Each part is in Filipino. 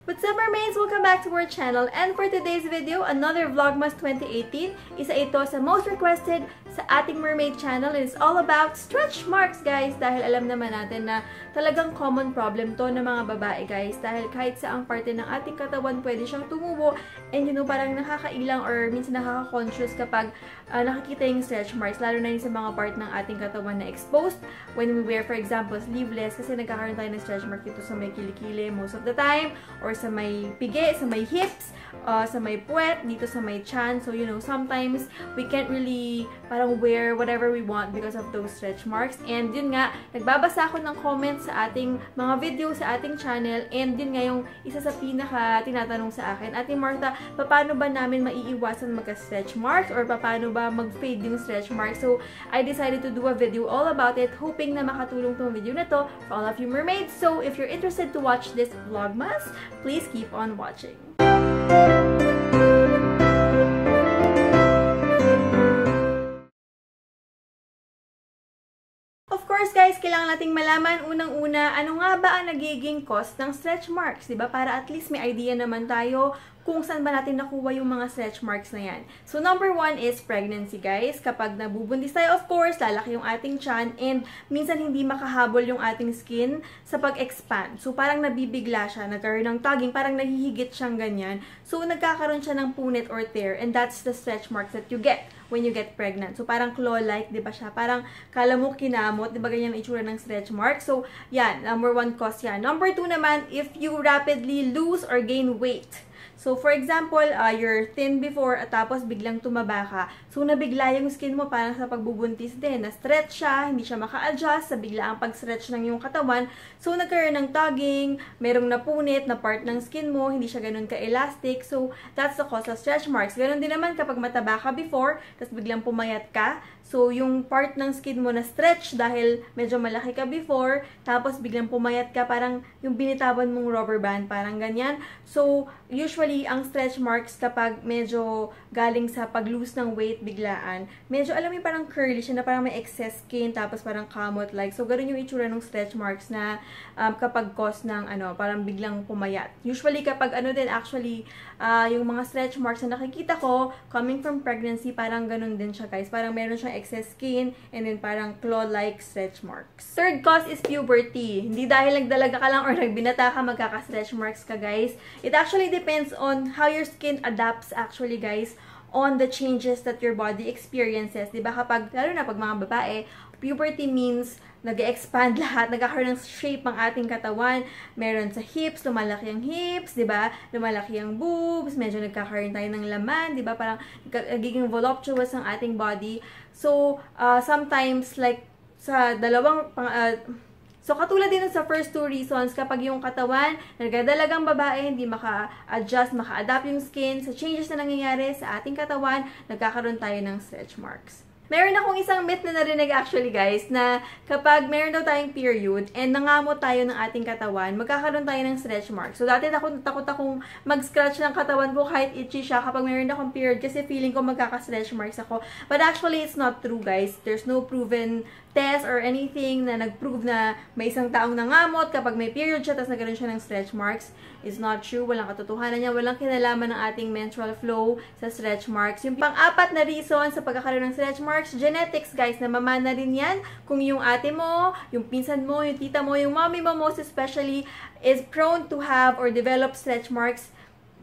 What's up, mermaids? Welcome back to our channel. And for today's video, another Vlogmas 2018. Isa ito sa most requested sa ating mermaid channel. And it's all about stretch marks, guys. Dahil alam naman natin na talagang common problem to ng mga babae, guys. Dahil kahit saang parte ng ating katawan, pwede siyang tumubo. And parang nakakailang or minsan nakaka-conscious kapag nakikita yung stretch marks. Lalo na yung sa mga part ng ating katawan na exposed. When we wear, for example, sleeveless. Kasi nagkakaroon tayo ng stretch mark dito sa may kilikili most of the time. Or sa may pigi, sa may hips, sa may puwet, dito sa may chan. So, sometimes we can't really parang wear whatever we want because of those stretch marks. And yun nga, nagbabasa ako ng comments sa ating mga video sa ating channel. And yun nga yung isa sa pinaka tinatanong sa akin, Ate Martha, paano ba namin maiiwasan magka-stretch marks? Or paano ba mag-fade yung stretch marks? So, I decided to do a video all about it, hoping na makatulong tong video na to for all of you mermaids. So, if you're interested to watch this Vlogmas, please keep on watching. Of course, guys, kailangan nating malaman unang-una ano nga ba ang nagiging cause ng stretch marks, 'di ba? Para at least may idea naman tayo kung saan ba natin nakuha yung mga stretch marks na yan. So, number one is pregnancy, guys. Kapag nabubuntis tayo, of course, lalaki yung ating tiyan and minsan hindi makahabol yung ating skin sa pag-expand. So, parang nabibigla siya, nagkaroon ng tugging, parang nahihigit siyang ganyan. So, nagkakaroon siya ng punit or tear and that's the stretch marks that you get when you get pregnant. So, parang claw-like, di ba siya? Parang kala mo kinamot, di ba ganyan ang itsura ng stretch mark? So, yan, number one cause yan. Number two naman, if you rapidly lose or gain weight. So, for example, you're thin before at tapos biglang tumaba ka. So, nabigla yung skin mo parang sa pagbubuntis din. Na-stretch siya, hindi siya maka-adjust sa biglaang pag-stretch ng iyong katawan. So, nagkaroon ng tugging, merong napunit na part ng skin mo, hindi siya ganun ka-elastic. So, that's the cause of stretch marks. Ganun din naman kapag mataba ka before, tapos biglang pumayat ka. So, yung part ng skin mo na stretch dahil medyo malaki ka before, tapos biglang pumayat ka, parang yung binitawan mong rubber band, parang ganyan. So, usually, ang stretch marks kapag medyo galing sa pag-lose ng weight biglaan, medyo alam mo parang curly siya na parang may excess skin, tapos parang kamot-like. So, ganun yung itsura ng stretch marks na kapag cause ng parang biglang pumayat. Usually, kapag din actually, yung mga stretch marks na nakikita ko, coming from pregnancy, parang ganun din siya, guys. Parang meron siyang excess skin, and then parang claw-like stretch marks. Third cause is puberty. Hindi dahil nagdalaga ka lang or nagbinata ka, magkaka-stretch marks ka, guys. It actually depends on how your skin adapts, actually, guys, on the changes that your body experiences. Diba kapag, lalo na pag mga babae, puberty means nag-expand lahat, nagkakaroon ng shape ang ating katawan. Meron sa hips, lumalaki ang hips, 'di ba? Lumalaki ang boobs, medyo nagkakaroon tayo ng laman, 'di ba? Parang nagiging voluptuous ang ating body. So, sometimes like sa so, katulad din sa first two reasons, kapag yung katawan, nagdadalagang babae, hindi maka-adjust, maka-adapt yung skin, sa changes na nangyayari sa ating katawan, nagkakaroon tayo ng stretch marks. Meron akong isang myth na narinig actually, guys, na kapag meron daw tayong period and nangamot tayo ng ating katawan, magkakaroon tayo ng stretch marks. So, dati takot akong mag-scratch ng katawan ko kahit itchy siya kapag meron akong period kasi feeling ko magkaka-stretch marks ako. But actually, it's not true, guys. There's no proven test or anything na nag-prove na may isang taong nangamot kapag may period siya tapos nagkaroon siya ng stretch marks. It's not true. Walang katotohanan niya. Walang kinalaman ng ating menstrual flow sa stretch marks. Yung pang-apat na reason sa pagkakaroon ng stretch marks, genetics, guys. Namamana rin yan. Kung yung ate mo, yung pinsan mo, yung tita mo, yung mommy mo most especially is prone to have or develop stretch marks,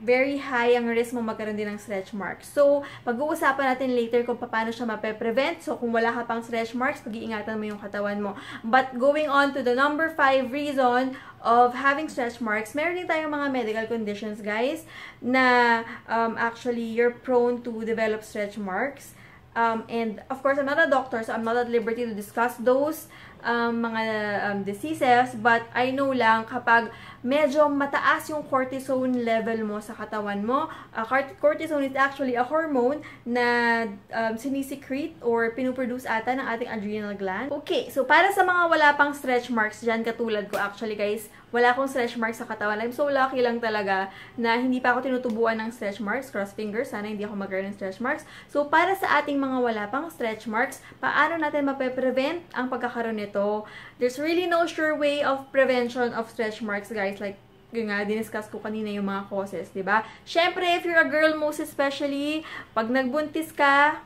very high ang risk mo magkaroon din ng stretch marks. So, pag-uusapan natin later kung paano siya mape-prevent. So, kung wala ka pang stretch marks, pag-iingatan mo yung katawan mo. But going on to the number 5 reason of having stretch marks, meron din tayong mga medical conditions, guys, na actually you're prone to develop stretch marks. And of course, I'm not a doctor, so I'm not at liberty to discuss those mga diseases, but I know lang kapag medyo mataas yung cortisone level mo sa katawan mo. Cortisone is actually a hormone na sinisecrete or pinuproduce ata ng ating adrenal gland. Okay, so para sa mga wala pang stretch marks dyan, katulad ko actually, guys, wala akong stretch marks sa katawan. I'm so lucky lang talaga na hindi pa ako tinutubuan ng stretch marks. Cross fingers, sana hindi ako magkaroon ng stretch marks. So, para sa ating mga wala pang stretch marks, paano natin mape-prevent ang pagkakaroon nito? There's really no sure way of prevention of stretch marks, guys. Like, Yung nga, diniscuss ko kanina yung mga causes, diba? Syempre, if you're a girl, most especially, pag nagbuntis ka,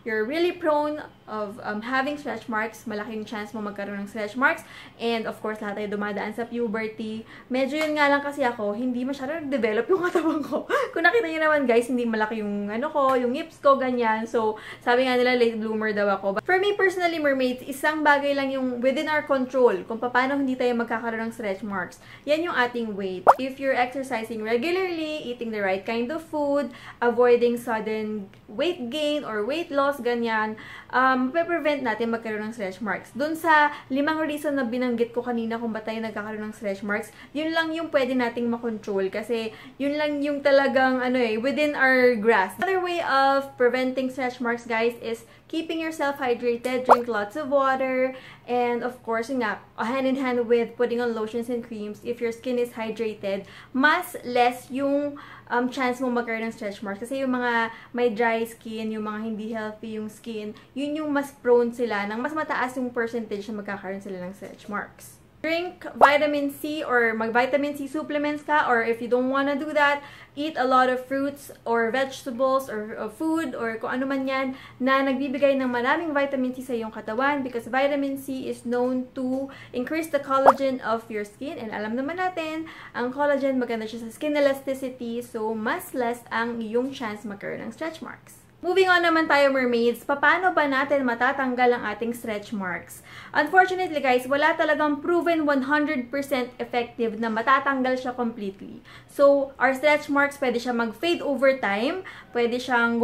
you're really prone of having stretch marks. Malaking chance mo magkaroon ng stretch marks. And of course, lahat tayo dumadaan sa puberty. Medyo yun nga lang kasi ako, hindi masyado nag-develop yung katawan ko. Kung nakita niyo naman guys, hindi malaki yung ano ko, yung hips ko, ganyan. So, sabi nga nila, late bloomer daw ako. But for me personally, mermaids, isang bagay lang yung within our control kung paano hindi tayo magkakaroon ng stretch marks. Yan yung ating weight. If you're exercising regularly, eating the right kind of food, avoiding sudden weight gain or weight loss, ganyan, prevent natin magkaroon ng stretch marks. Doon sa 5 reason na binanggit ko kanina kung ba't tayo nagkakaroon ng stretch marks, yun lang yung pwede nating makontrol kasi yun lang yung talagang within our grasp. Another way of preventing stretch marks, guys, is keeping yourself hydrated, drink lots of water, and of course, yun nga, hand in hand with putting on lotions and creams. If your skin is hydrated, mas less yung chance mo magkaroon ng stretch marks. Kasi yung mga may dry skin, yung mga hindi healthy yung skin, yun yung mas prone sila ng mas mataas yung percentage na magkakaroon sila ng stretch marks. Drink vitamin C or mag-vitamin C supplements ka, or if you don't wanna do that, eat a lot of fruits or vegetables or food or kung ano man yan na nagbibigay ng maraming vitamin C sa iyong katawan because vitamin C is known to increase the collagen of your skin, and alam naman natin, ang collagen maganda siya sa skin elasticity, so mas less ang iyong chance magkaroon ng stretch marks. Moving on naman tayo, mermaids, paano ba natin matatanggal ang ating stretch marks? Unfortunately, guys, wala talagang proven 100% effective na matatanggal siya completely. So, our stretch marks, pwede siya mag-fade over time, pwede kang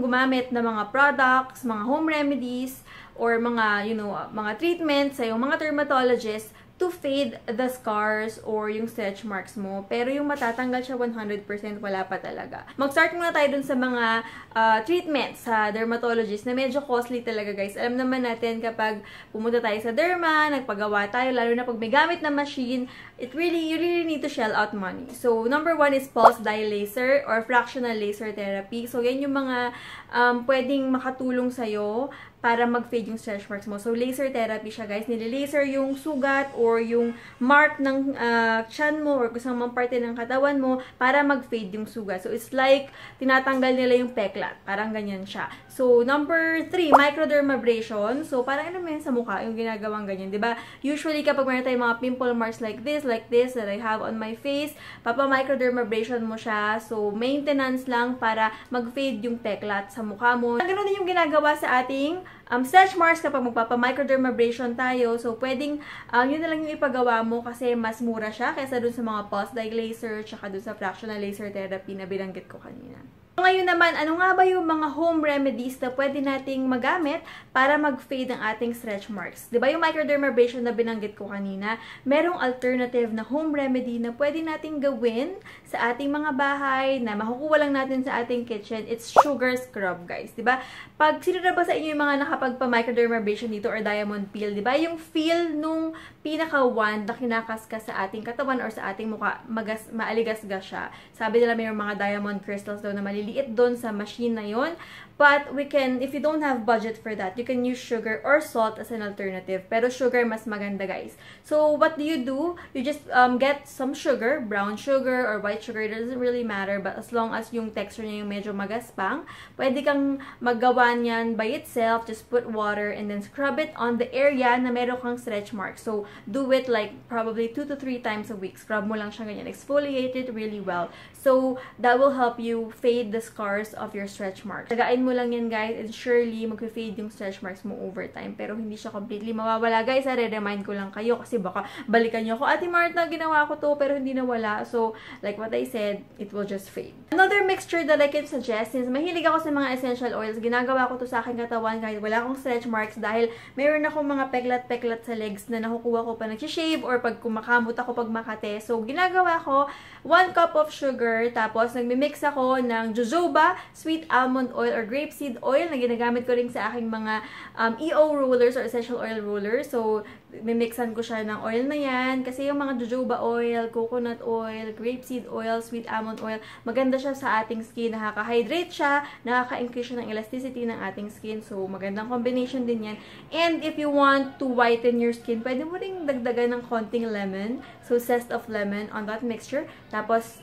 gumamit ng mga products, mga home remedies, or mga, mga treatments sa iyong mga dermatologist to fade the scars or yung stretch marks mo. Pero yung matatanggal siya 100%, wala pa talaga. Mag-start muna tayo dun sa mga treatments sa dermatologist na medyo costly talaga, guys. Alam naman natin kapag pumunta tayo sa derma, nagpagawa tayo, lalo na pag may gamit na machine, you really need to shell out money. So, number 1 is pulse dye laser or fractional laser therapy. So, yan yung mga pwedeng makatulong sa'yo para mag-fade yung stretch marks mo. So, laser therapy siya, guys. Nililaser yung sugat or yung mark ng tiyan mo or kusang mang parte ng katawan mo para mag-fade yung sugat. So, it's like tinatanggal nila yung peklat. Parang ganyan siya. So, number 3, microdermabrasion. So, parang ano mo yun sa mukha, yung ginagawang ganyan, diba? Usually, kapag meron tayong mga pimple marks like this that I have on my face, microdermabrasion mo siya. So, maintenance lang para mag-fade yung peklat sa mukha mo. Ganun din yung ginagawa sa ating stretch marks kapag magpapa-microdermabrasion tayo. So, pwedeng yun na lang yung ipagawa mo kasi mas mura siya kaysa dun sa mga pulse dye laser tsaka dun sa fractional laser therapy na binanggit ko kanina. Ngayon naman, ano nga ba yung mga home remedies na pwede nating magamit para mag-fade ang ating stretch marks? Diba yung microdermabrasion na binanggit ko kanina, merong alternative na home remedy na pwede nating gawin sa ating mga bahay na makukuha lang natin sa ating kitchen. It's sugar scrub, guys. Diba? Pag sino na ba sa inyo yung mga nakapagpa-microdermabrasion dito or diamond peel, diba? Yung feel nung pinaka-wand na kinakaskas sa ating katawan or sa ating mukha, maaligasgas siya. Sabi nila may mga diamond crystals daw na maliliit doon sa machine na yon. But we can, if you don't have budget for that, you can use sugar or salt as an alternative. Pero sugar mas maganda, guys. So, what do? You just get some sugar, brown sugar or white sugar, it doesn't really matter. But as long as yung texture niya yung medyo magaspang, pwede kang maggawa niyan by itself. Just put water and then scrub it on the area na meron kang stretch mark. So, do it like probably 2 to 3 times a week. Scrub mo lang siya ganyan. Exfoliate it really well. So, that will help you fade the scars of your stretch marks. Tagain mo lang yan, guys, and surely mag-fade yung stretch marks mo over time. Pero hindi siya completely mawawala, guys. Re-remind ko lang kayo kasi baka balikan nyo ako, Ate Martha, ginawa ko to pero hindi nawala. So, like what I said, it will just fade. Another mixture that I can suggest, since mahilig ako sa mga essential oils, ginagawa ko to sa aking katawan kahit wala akong stretch marks dahil meron akong mga peklat-peklat sa legs na nakukuha ko pa nag-shave or pag kumakamot ako pag makate. So, ginagawa ko 1 cup of sugar, tapos nagmi-mix ako ng jojoba, sweet almond oil or grapeseed oil na ginagamit ko rin sa aking mga EO rollers or essential oil rollers. So, mimixan ko siya ng oil na yan. Kasi yung mga jojoba oil, coconut oil, grapeseed oil, sweet almond oil, maganda siya sa ating skin. Nakaka-hydrate siya, nakaka-increase siya ng elasticity ng ating skin. So, magandang combination din yan. And if you want to whiten your skin, pwede mo ring dagdagan ng konting lemon. So, zest of lemon on that mixture. Tapos,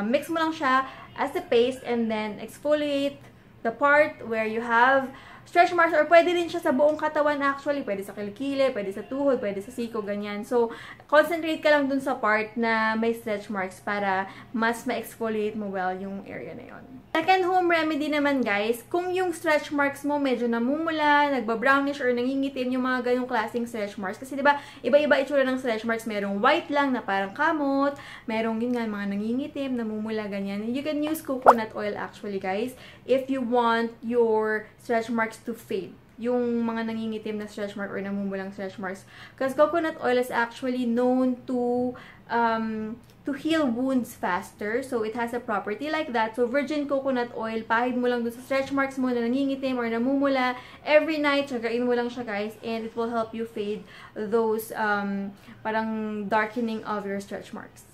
mix mo lang siya as a paste and then exfoliate the part where you have stretch marks, or pwede din siya sa buong katawan actually. Pwede sa kilikili, pwede sa tuhod, pwede sa siko, ganyan. So, concentrate ka lang dun sa part na may stretch marks para mas ma-exfoliate mo well yung area na yon. Second home remedy naman guys, kung yung stretch marks mo medyo namumula, nagba-brownish or nangingitim yung mga ganyung klaseng stretch marks. Kasi diba, iba-iba itsura ng stretch marks. Merong white lang na parang kamot, merong yun nga, mga nangingitim, namumula, ganyan. You can use coconut oil actually guys, if you want your stretch marks to fade. Yung mga nangingitim na stretch mark or namumulang stretch marks. Because coconut oil is actually known to heal wounds faster. So, it has a property like that. So, virgin coconut oil, pahid mo lang dun sa stretch marks mo na nangingitim or namumula. Every night, tsagain mo lang siya guys. And it will help you fade those parang darkening of your stretch marks.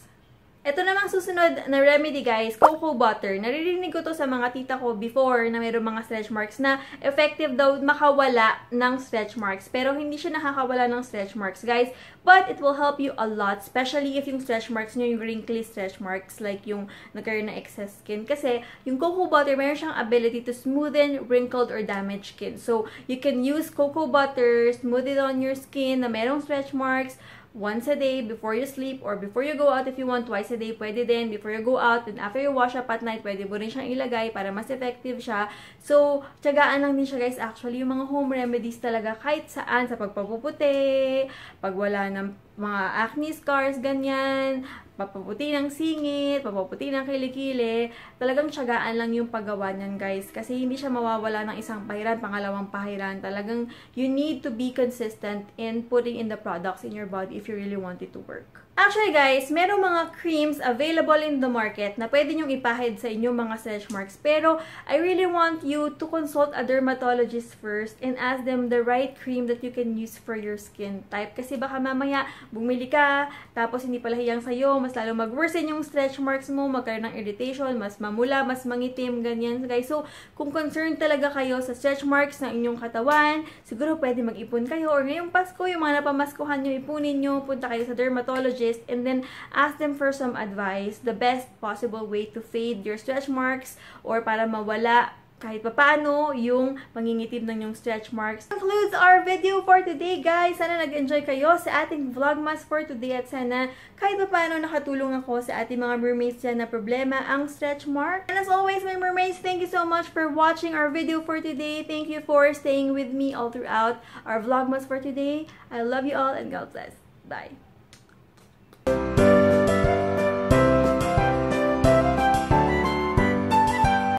Ito namang susunod na remedy guys, cocoa butter. Naririnig ko to sa mga tita ko before na mayroong mga stretch marks na effective daw makawala ng stretch marks. Pero hindi siya nakakawala ng stretch marks guys. But it will help you a lot, especially if yung stretch marks nyo, yung wrinkly stretch marks, like yung nagkaroon na excess skin. Kasi yung cocoa butter, mayroon siyang ability to smoothen wrinkled or damaged skin. So, you can use cocoa butter, smooth it on your skin na mayroong stretch marks, once a day before you sleep or before you go out. If you want, twice a day, pwede din. Before you go out, and after you wash up at night, pwede mo rin siyang ilagay para mas effective siya. So, tiyagaan lang din siya guys. Actually, yung mga home remedies talaga kahit saan, sa pagpapuputi, pag wala ng mga acne scars, ganyan, papaputi ng singit, papaputi ng kilikili, talagang tiyagaan lang yung paggawa niyan guys. Kasi hindi siya mawawala ng isang pahiran, pangalawang pahiran. Talagang you need to be consistent in putting in the products in your body if you really want it to work. Actually guys, merong mga creams available in the market na pwede nyong ipahid sa inyong mga stretch marks. Pero I really want you to consult a dermatologist first and ask them the right cream that you can use for your skin type. Kasi baka mamaya bumili ka, tapos hindi pala hiyang sa'yo, mas lalo mag-worsen yung stretch marks mo, magkaroon ng irritation, mas mamula, mas mangitim, ganyan guys. So, kung concerned talaga kayo sa stretch marks ng inyong katawan, siguro pwede mag-ipon kayo. Or ngayong Pasko, yung mga napamaskuhan nyo, ipunin nyo, punta kayo sa dermatologist, and then ask them for some advice, the best possible way to fade your stretch marks or para mawala kahit papaano yung mangingitim ng yung stretch marks. That concludes our video for today guys. Sana nag-enjoy kayo sa ating vlogmas for today at sana kahit papaano nakatulong ako sa ating mga mermaids dyan na problema ang stretch mark. And as always my mermaids, thank you so much for watching our video for today. Thank you for staying with me all throughout our vlogmas for today. I love you all and God bless. Bye.